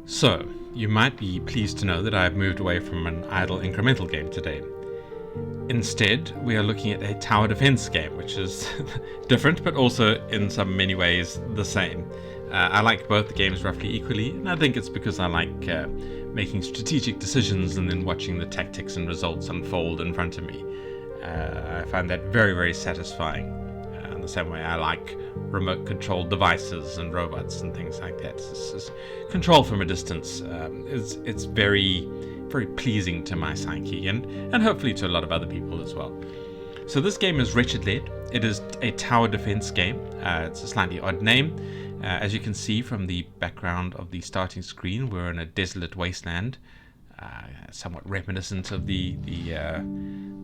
So, you might be pleased to know that I've moved away from an idle incremental game today. Instead, we are looking at a tower defense game, which is different, but also in some many ways the same. I like both the games roughly equally, and I think it's because I like making strategic decisions and then watching the tactics and results unfold in front of me. I find that very, very satisfying. In the same way I like remote controlled devices and robots and things like that. It's control from a distance. It's very, very pleasing to my psyche and hopefully to a lot of other people as well. So this game is Wretched. It is a tower defense game. It's a slightly odd name. As you can see from the background of the starting screen, we're in a desolate wasteland, somewhat reminiscent of the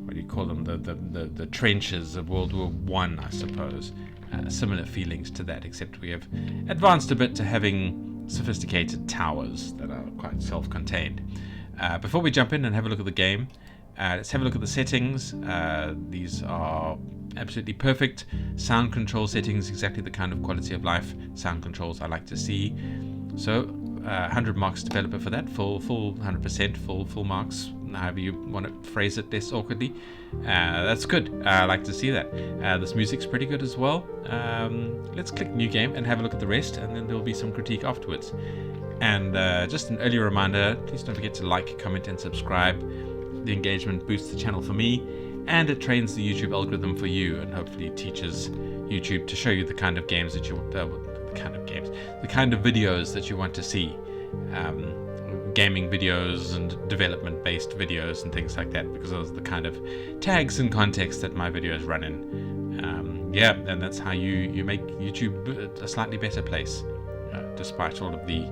what do you call them, the trenches of World War One, I suppose. Similar feelings to that, except we have advanced a bit to having sophisticated towers that are quite self-contained. Before we jump in and have a look at the game, let's have a look at the settings. These are absolutely perfect. Sound control settings, exactly the kind of quality of life sound controls I like to see. So 100 marks developer for that, full 100%, full marks, however you want to phrase it less awkwardly. That's good. I like to see that. This music's pretty good as well. Let's click new game and have a look at the rest, and then there'll be some critique afterwards. And just an early reminder, please don't forget to like, comment and subscribe. The engagement boosts the channel for me, and it trains the YouTube algorithm for you, and hopefully teaches YouTube to show you the kind of games that you the kind of videos that you want to see. Gaming videos and development-based videos and things like that, because those are the kind of tags and context that my videos run in. And that's how you make YouTube a slightly better place, despite all of the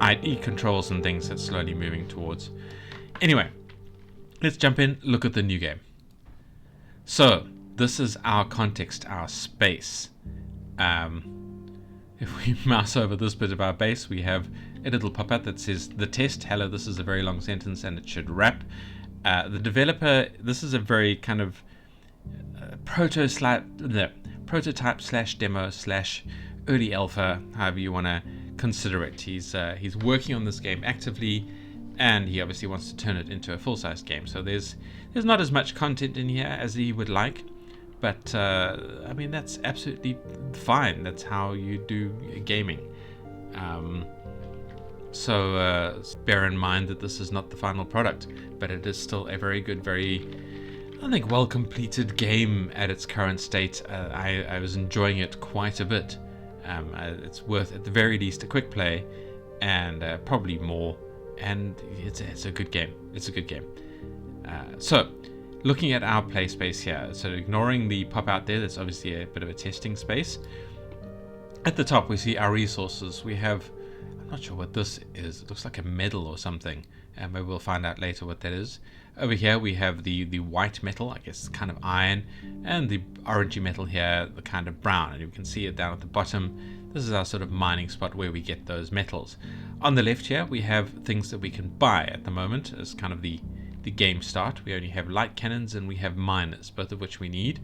IE controls and things that's slowly moving towards. Anyway, let's jump in, look at the new game. So, this is our context, our space. If we mouse over this bit of our base, we have a little pop-up that says the test. Hello, this is a very long sentence and it should wrap. The developer, this is a very kind of prototype slash demo slash early alpha, however you want to consider it. He's working on this game actively, and he obviously wants to turn it into a full-size game. So there's not as much content in here as he would like. But, I mean, that's absolutely fine. That's how you do gaming. So bear in mind that this is not the final product, but it is still a very good, very, I think, well-completed game at its current state. I was enjoying it quite a bit. It's worth, at the very least, a quick play, and probably more. And it's a good game. It's a good game. So, looking at our play space here, so ignoring the pop out there, that's obviously a bit of a testing space. At the top we see our resources. We have, I'm not sure what this is, it looks like a medal or something, and maybe we'll find out later what that is. Over here we have the white metal, I guess kind of iron, and the orangey metal here, the kind of brown, and you can see it down at the bottom. This is our sort of mining spot where we get those metals. On the left here we have things that we can buy at the moment as kind of the game start. We only have light cannons and we have miners, both of which we need,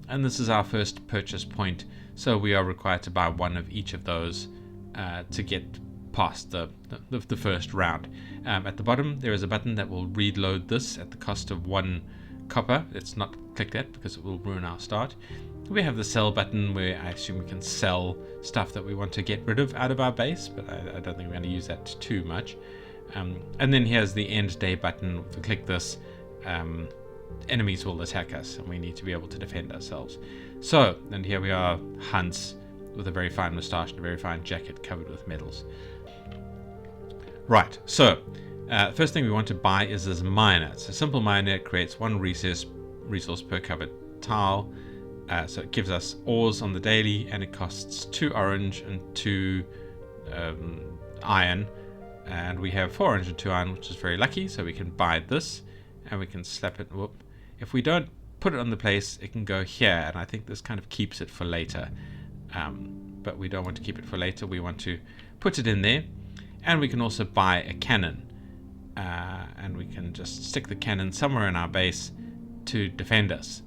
and this is our first purchase point, so we are required to buy one of each of those to get past the first round. At the bottom there is a button that will reload this at the cost of 1 copper. Let's not click that because it will ruin our start. We have the sell button where I assume we can sell stuff that we want to get rid of out of our base, but I don't think we're going to use that too much. And then here's the end day button. If we click this, enemies will attack us and we need to be able to defend ourselves. So, and here we are, Hans, with a very fine moustache and a very fine jacket covered with medals. Right, so first thing we want to buy is this miner. It's a simple miner. It creates 1 resource per covered tile. So it gives us ores on the daily, and it costs 2 orange and 2 iron. And we have 4 orange and 2 iron, which is very lucky, so we can buy this and we can slap it. Whoop. If we don't put it on the place, it can go here, and I think this kind of keeps it for later. But we don't want to keep it for later. We want to put it in there, and we can also buy a cannon, and we can just stick the cannon somewhere in our base to defend us.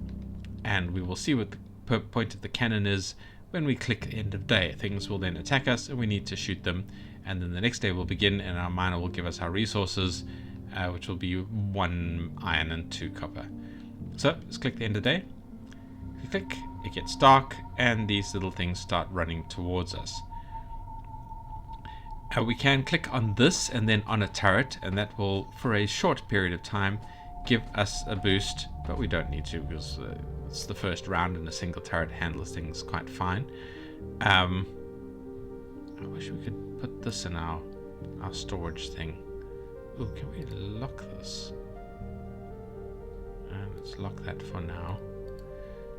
And we will see what the point of the cannon is when we click end of day, things will then attack us and we need to shoot them, and then the next day will begin and our miner will give us our resources, which will be 1 iron and 2 copper. So let's click the end of day. If you click, it gets dark and these little things start running towards us. We can click on this and then on a turret, and that will, for a short period of time, give us a boost, but we don't need to because it's the first round and a single turret handles things quite fine. I wish we could put this in our storage thing. Oh, can we lock this? Let's lock that for now.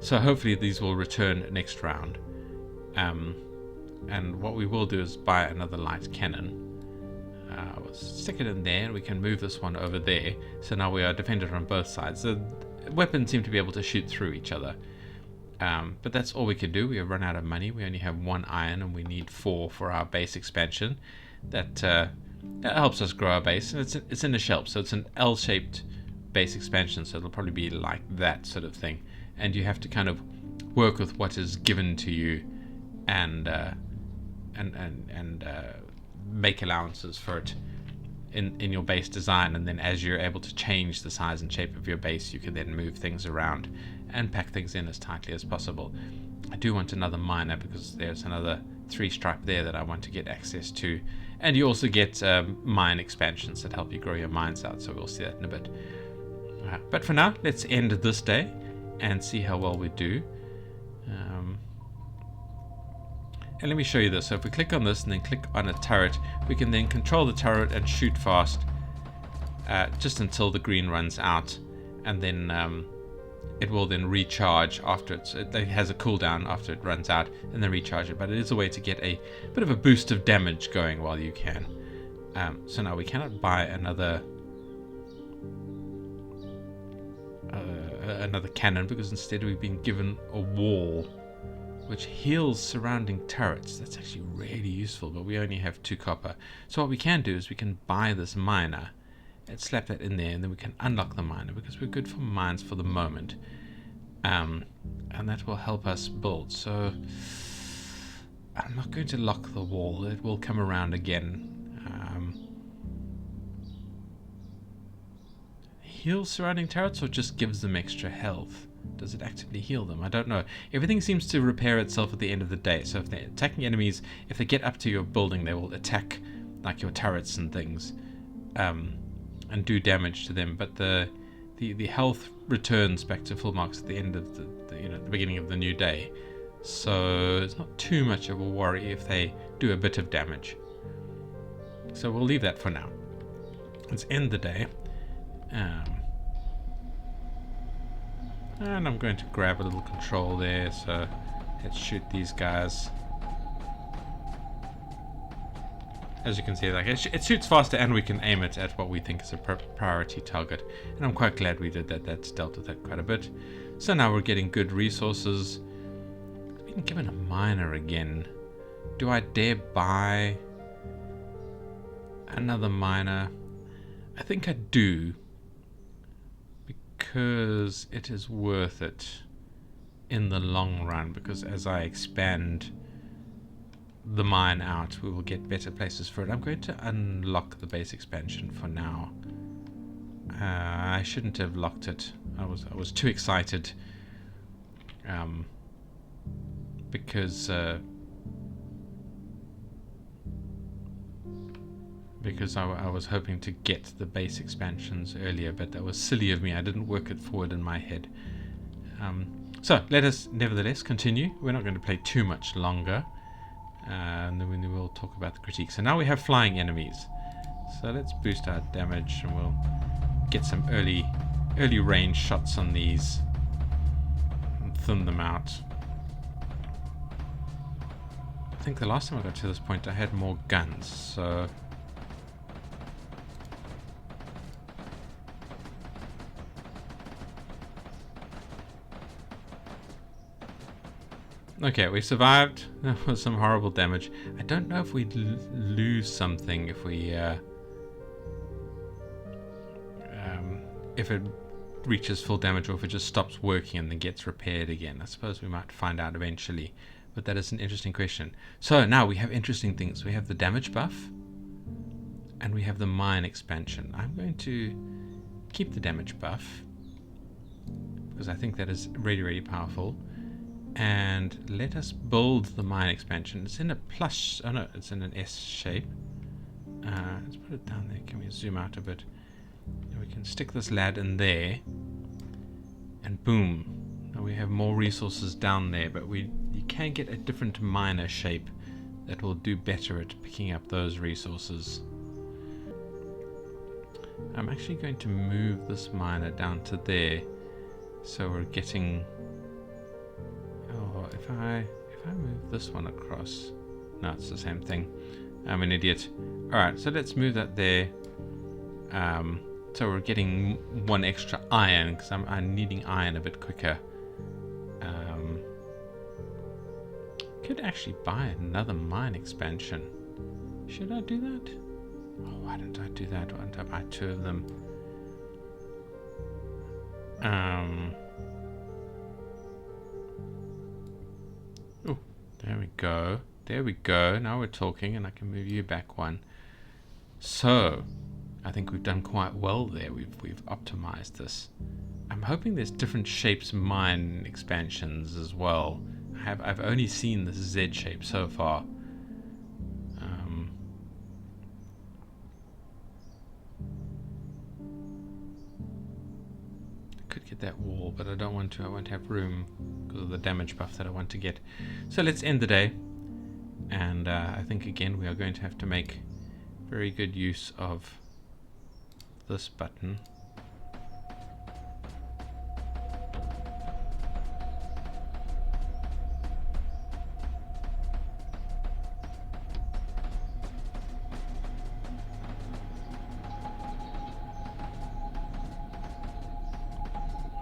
So hopefully these will return next round. And what we will do is buy another light cannon. We'll stick it in there and we can move this one over there. So now we are defended on both sides. The weapons seem to be able to shoot through each other. But that's all we could do. We have run out of money. We only have 1 iron and we need 4 for our base expansion. That helps us grow our base. And it's in a shelf, so it's an L-shaped base expansion. So it'll probably be like that sort of thing. And you have to kind of work with what is given to you and make allowances for it in your base design, and then as you're able to change the size and shape of your base, you can then move things around and pack things in as tightly as possible. I do want another miner because there's another 3-stripe there that I want to get access to, and you also get mine expansions that help you grow your mines out, so we'll see that in a bit. But for now, let's end this day and see how well we do. And let me show you this. So if we click on this and then click on a turret, we can then control the turret and shoot fast just until the green runs out, and then it will then recharge after it has a cooldown after it runs out, and then recharge it. But it is a way to get a bit of a boost of damage going while you can. So now we cannot buy another cannon because instead we've been given a wall which heals surrounding turrets. That's actually really useful, but we only have 2 copper. So what we can do is we can buy this miner and slap that in there, and then we can unlock the miner because we're good for mines for the moment. And that will help us build. So I'm not going to lock the wall. It will come around again. Heals surrounding turrets or just gives them extra health? Does it actively heal them? I don't know. Everything seems to repair itself at the end of the day. So if they're attacking enemies, if they get up to your building, they will attack like your turrets and things, and do damage to them. But the health returns back to full marks at the end of the beginning of the new day. So it's not too much of a worry if they do a bit of damage. So we'll leave that for now. Let's end the day. And I'm going to grab a little control there, so let's shoot these guys. As you can see, like it shoots faster, and we can aim it at what we think is a priority target. And I'm quite glad we did that. That's dealt with that quite a bit. So now we're getting good resources. We've been given a miner again. Do I dare buy another miner? I think I do, because it is worth it in the long run, because as I expand the mine out, we will get better places for it. I'm going to unlock the base expansion for now. I shouldn't have locked it. I was too excited, because I was hoping to get the base expansions earlier, but that was silly of me. I didn't work it forward in my head. So let us nevertheless continue. We're not going to play too much longer, and then we'll talk about the critique. So now we have flying enemies. So let's boost our damage, and we'll get some early range shots on these and thin them out. I think the last time I got to this point I had more guns, so okay, we survived. That was some horrible damage. I don't know if we'd lose something if we if it reaches full damage, or if it just stops working and then gets repaired again. I suppose we might find out eventually. But that is an interesting question. So now we have interesting things. We have the damage buff, and we have the mine expansion. I'm going to keep the damage buff, because I think that is really, really powerful. And let us build the mine expansion. It's in a plus, oh no, it's in an S shape. Let's put it down there. Can we zoom out a bit? And we can stick this lad in there, and boom. Now we have more resources down there, but you can get a different miner shape that will do better at picking up those resources. I'm actually going to move this miner down to there, so we're getting. Oh, if I move this one across, no, it's the same thing. I'm an idiot. All right, so let's move that there. So we're getting one extra iron because I'm needing iron a bit quicker. Could actually buy another mine expansion. Should I do that? Oh, why don't I do that? Why don't I buy 2 of them? Oh, there we go. There we go. Now we're talking, and I can move you back 1. So, I think we've done quite well there. We've optimized this. I'm hoping there's different shapes mine expansions as well. I've only seen this Z shape so far. I could get that wall, but I don't want to. I won't have room because of the damage buff that I want to get. So let's end the day. And I think again we are going to have to make very good use of this button.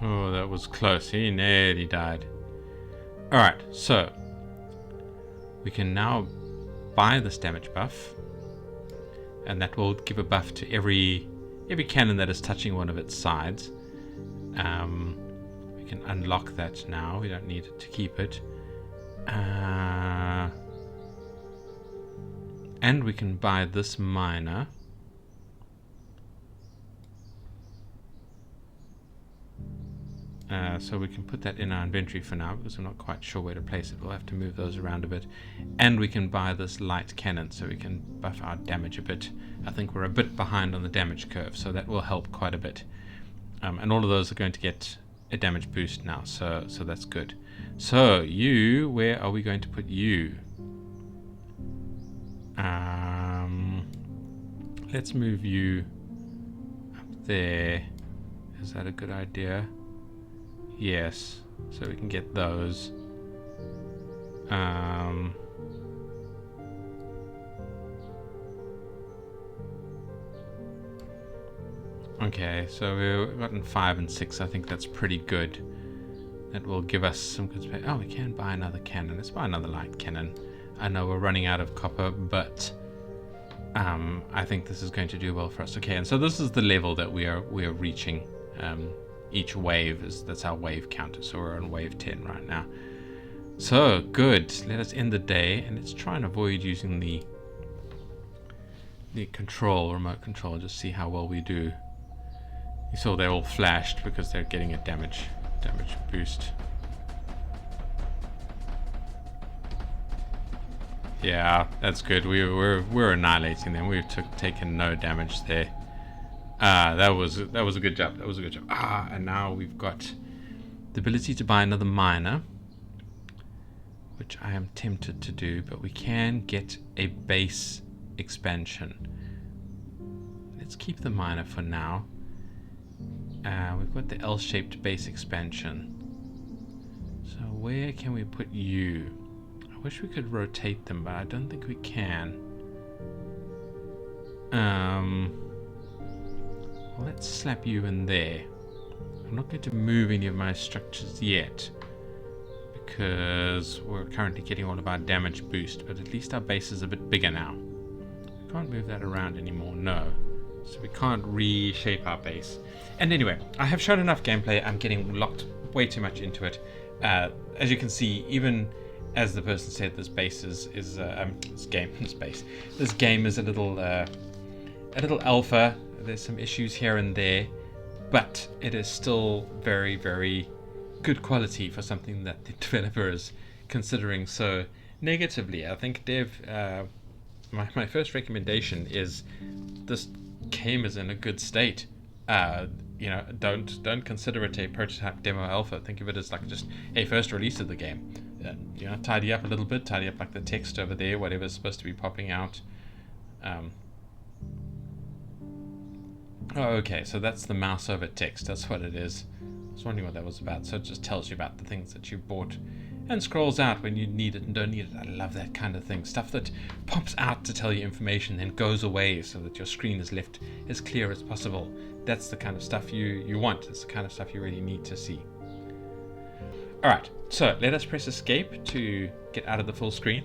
Oh, that was close. He nearly died. Alright, so we can now buy this damage buff, and that will give a buff to every cannon that is touching one of its sides. We can unlock that now. We don't need to keep it. And we can buy this miner. So we can put that in our inventory for now because I'm not quite sure where to place it. We'll have to move those around a bit. And we can buy this light cannon so we can buff our damage a bit. I think we're a bit behind on the damage curve, so that will help quite a bit. And all of those are going to get a damage boost now, so that's good. So you, where are we going to put you? Let's move you up there. Is that a good idea? Yes, so we can get those. Okay, so we've gotten 5 and 6. I think that's pretty good. That will give us some good space. Oh, we can buy another cannon. Let's buy another light cannon. I know we're running out of copper, but I think this is going to do well for us. Okay, and so this is the level that we are reaching. Each wave that's our wave counter, so we're on wave 10 right now. So good. Let us end the day, and let's try and avoid using the remote control. Just see how well we do. You saw they all flashed because they're getting a damage boost. Yeah, that's good. We're annihilating them. We've taken no damage there. That was a good job. That was a good job. And now we've got the ability to buy another miner, which I am tempted to do, but we can get a base expansion. Let's keep the miner for now. We've got the L-shaped base expansion. So where can we put you? I wish we could rotate them, but I don't think we can. Well, let's slap you in there. I'm not going to move any of my structures yet because we're currently getting all of our damage boost, but at least our base is a bit bigger now. We can't move that around anymore, no. So we can't reshape our base. And anyway, I have shown enough gameplay. I'm getting locked way too much into it. As you can see, even as the person said, this base is this game this game is a little alpha. There's some issues here and there, but it is still very, very good quality for something that the developer is considering so negatively. I think my first recommendation is this game is in a good state. Don't consider it a prototype, demo, alpha. Think of it as like just a first release of the game. Tidy up a little bit, tidy up like the text over there, whatever's supposed to be popping out. Okay, so that's the mouse over text. That's what it is. I was wondering what that was about. So it just tells you about the things that you bought and scrolls out when you need it and don't need it. I love that kind of thing. Stuff that pops out to tell you information, then goes away so that your screen is left as clear as possible. That's the kind of stuff you want. It's the kind of stuff you really need to see. Alright, so let us press escape to get out of the full screen.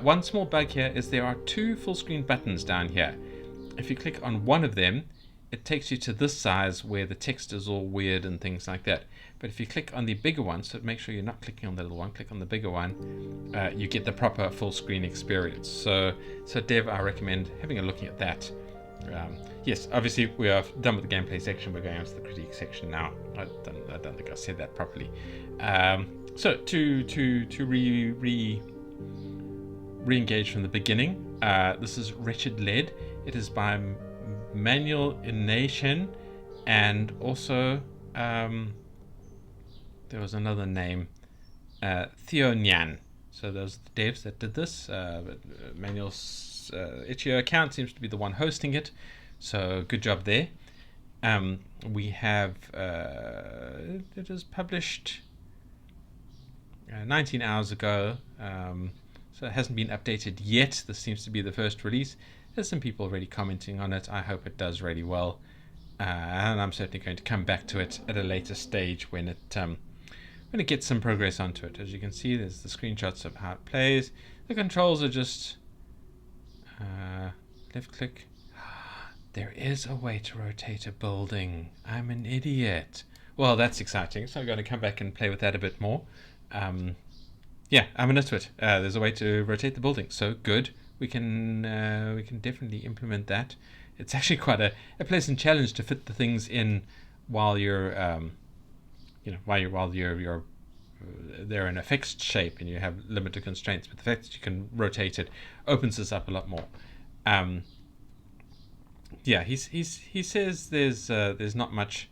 One small bug here is there are two full screen buttons down here. If you click on one of them, it takes you to this size where the text is all weird and things like that. But if you click on the bigger one, so make sure you're not clicking on the little one, click on the bigger one, you get the proper full screen experience. So Dev, I recommend having a look at that. Yes, obviously we are done with the gameplay section. We're going on to the critique section now. I don't think I said that properly. So to re-engage from the beginning, this is Wretched Lead. It is by Manual Ination, and also there was another name, Theo Nyan. So those are the devs that did this. Manual's itch.io account seems to be the one hosting it, so good job there. We have it was published 19 hours ago, so it hasn't been updated yet. This seems to be the first release. There's some people already commenting on it. I hope it does really well, and I'm certainly going to come back to it at a later stage when it gets some progress onto it. As you can see, there's the screenshots of how it plays. The controls are just left click. There is a way to rotate a building. I'm an idiot. Well, that's exciting. So I'm going to come back and play with that a bit more. Yeah, I'm into it. There's a way to rotate the building. So good. We can definitely implement that. It's actually quite a pleasant challenge to fit the things in while you're they're in a fixed shape and you have limited constraints. But the fact that you can rotate it opens this up a lot more. Yeah, he says there's not much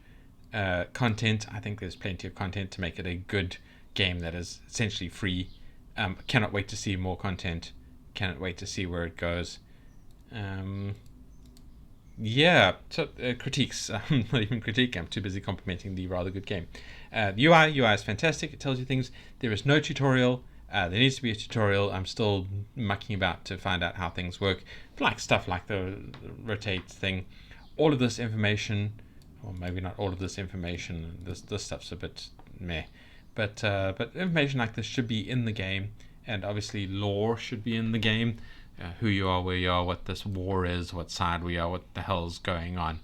content. I think there's plenty of content to make it a good game that is essentially free. Cannot wait to see more content. Cannot wait to see where it goes. Yeah, so critiques. Not even critique. I'm too busy complimenting the rather good game. The UI is fantastic. It tells you things. There is no tutorial. There needs to be a tutorial. I'm still mucking about to find out how things work. Like stuff like the rotate thing. All of this information, or maybe not all of this information. This stuff's a bit meh. But information like this should be in the game, and obviously lore should be in the game. Who you are, where you are, what this war is, what side we are, what the hell's going on.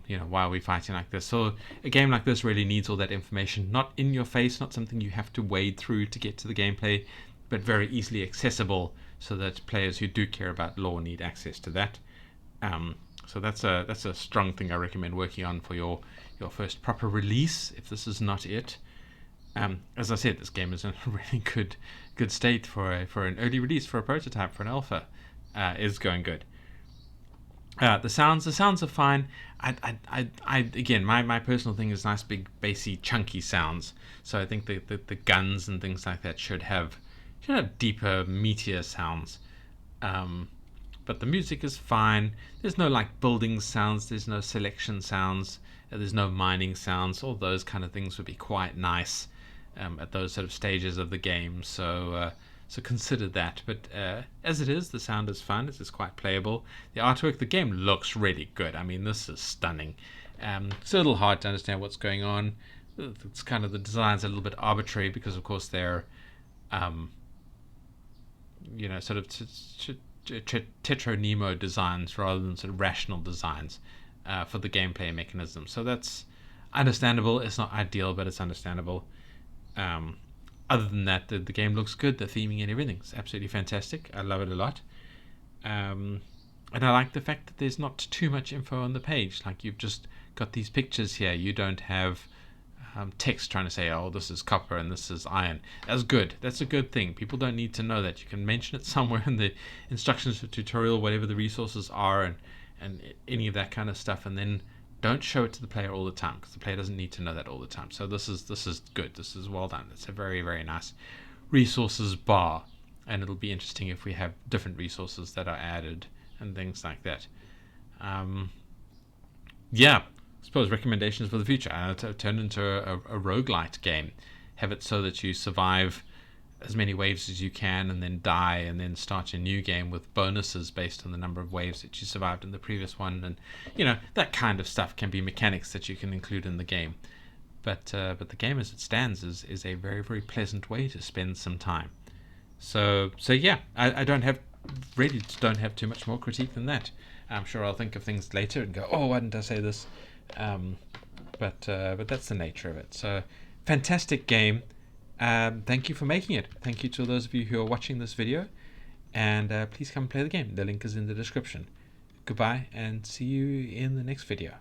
Why are we fighting like this? So a game like this really needs all that information, not in your face, not something you have to wade through to get to the gameplay, but very easily accessible so that players who do care about lore need access to that. So that's a strong thing I recommend working on for your first proper release, if this is not it. As I said, this game is in a really good state for an early release, for a prototype, for an alpha. Is going good. The sounds are fine. I again, my personal thing is nice, big, bassy, chunky sounds. So I think the guns and things like that should have deeper, meatier sounds. But the music is fine. There's no like building sounds. There's no selection sounds. There's no mining sounds. All those kind of things would be quite nice at those sort of stages of the game. So consider that. But as it is, the sound is fun. It's quite playable. The artwork, the game looks really good. I mean, this is stunning. It's a little hard to understand what's going on. It's kind of, the design's a little bit arbitrary because, of course, they're sort of tetronemo designs rather than sort of rational designs for the gameplay mechanism. So that's understandable. It's not ideal, but it's understandable. other than that, the game looks good. The theming and everything's absolutely fantastic. I love it a lot. And I like the fact that there's not too much info on the page. Like, you've just got these pictures here. You don't have text trying to say, oh, this is copper and this is iron. That's good. That's a good thing. People don't need to know that. You can mention it somewhere in the instructions for tutorial, whatever the resources are, and any of that kind of stuff. And then don't show it to the player all the time, because the player doesn't need to know that all the time. So this is good. This is well done. It's a very, very nice resources bar, and it'll be interesting if we have different resources that are added and things like that. Yeah, I suppose recommendations for the future. Turn into a roguelite game. Have it so that you survive as many waves as you can and then die, and then start a new game with bonuses based on the number of waves that you survived in the previous one. And that kind of stuff can be mechanics that you can include in the game. But the game as it stands is a very, very pleasant way to spend some time. So yeah, I don't have too much more critique than that. I'm sure I'll think of things later and go, oh, why didn't I say this? But that's the nature of it. So, fantastic game. Thank you for making it. Thank you to those of you who are watching this video, and please come play the game. The link is in the description. Goodbye, and see you in the next video.